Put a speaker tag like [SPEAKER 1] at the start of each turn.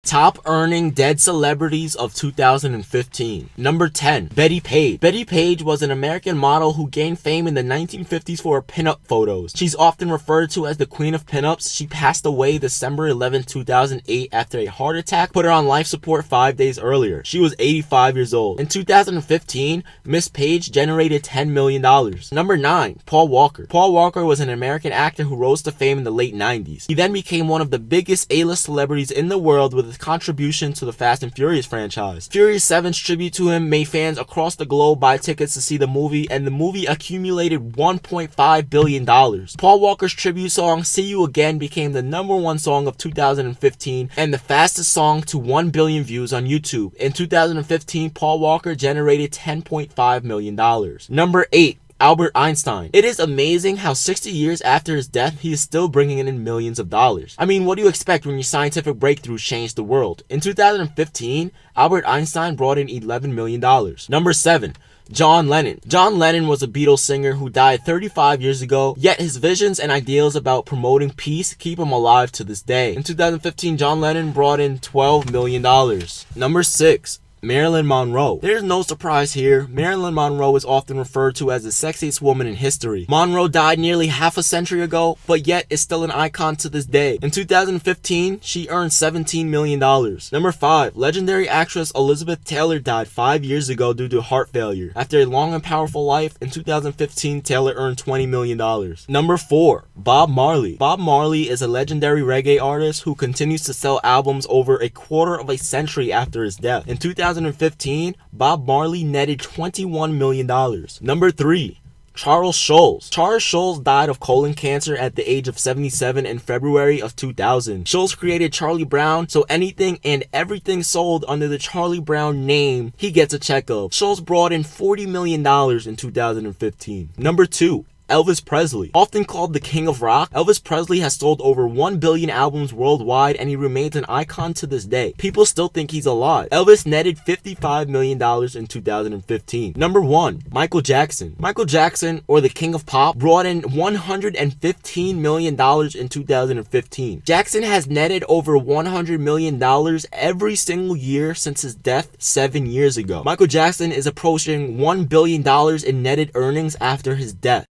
[SPEAKER 1] Top earning dead celebrities of 2015. Number 10, Betty Page. Betty Page was an American model who gained fame in the 1950s for her pinup photos. She's often referred to as the queen of pinups. She passed away December 11, 2008 after a heart attack put her on life support 5 days earlier. She was 85 years old. In 2015, Miss Page generated $10 million. Number 9, Paul Walker. Paul Walker was an American actor who rose to fame in the late 90s. He then became one of the biggest A-list celebrities in the world with his contribution to the Fast and Furious franchise. Furious 7's tribute to him made fans across the globe buy tickets to see the movie, and the movie accumulated $1.5 billion. Paul Walker's tribute song, See You Again, became the #1 song of 2015 and the fastest song to 1 billion views on YouTube. In 2015, Paul Walker generated $10.5 million. Number 8, Albert Einstein. It is amazing how 60 years after his death, he is still bringing in millions of dollars. I mean, what do you expect when your scientific breakthroughs changed the world? In 2015, Albert Einstein brought in $11 million. Number 7, John Lennon. John Lennon was a Beatles singer who died 35 years ago, yet his visions and ideals about promoting peace keep him alive to this day. In 2015, John Lennon brought in $12 million. Number 6, Marilyn Monroe. There's no surprise here. Marilyn Monroe is often referred to as the sexiest woman in history. Monroe died nearly half a century ago, but yet is still an icon to this day. In 2015, she earned $17 million. Number 5, legendary actress Elizabeth Taylor died 5 years ago due to heart failure. After a long and powerful life, in 2015, Taylor earned $20 million. Number 4, Bob Marley. Bob Marley is a legendary reggae artist who continues to sell albums over a quarter of a century after his death. In 2015, Bob Marley netted $21 million. Number 3, Charles Schulz. Charles Schulz died of colon cancer at the age of 77 in February of 2000. Schulz created Charlie Brown, so anything and everything sold under the Charlie Brown name, he gets a check of. Schulz brought in $40 million in 2015. Number 2, Elvis Presley. Often called the King of Rock, Elvis Presley has sold over 1 billion albums worldwide, and he remains an icon to this day. People still think he's alive. Elvis netted $55 million in 2015. Number 1, Michael Jackson. Michael Jackson, or the King of Pop, brought in $115 million in 2015. Jackson has netted over $100 million every single year since his death 7 years ago. Michael Jackson is approaching $1 billion in netted earnings after his death.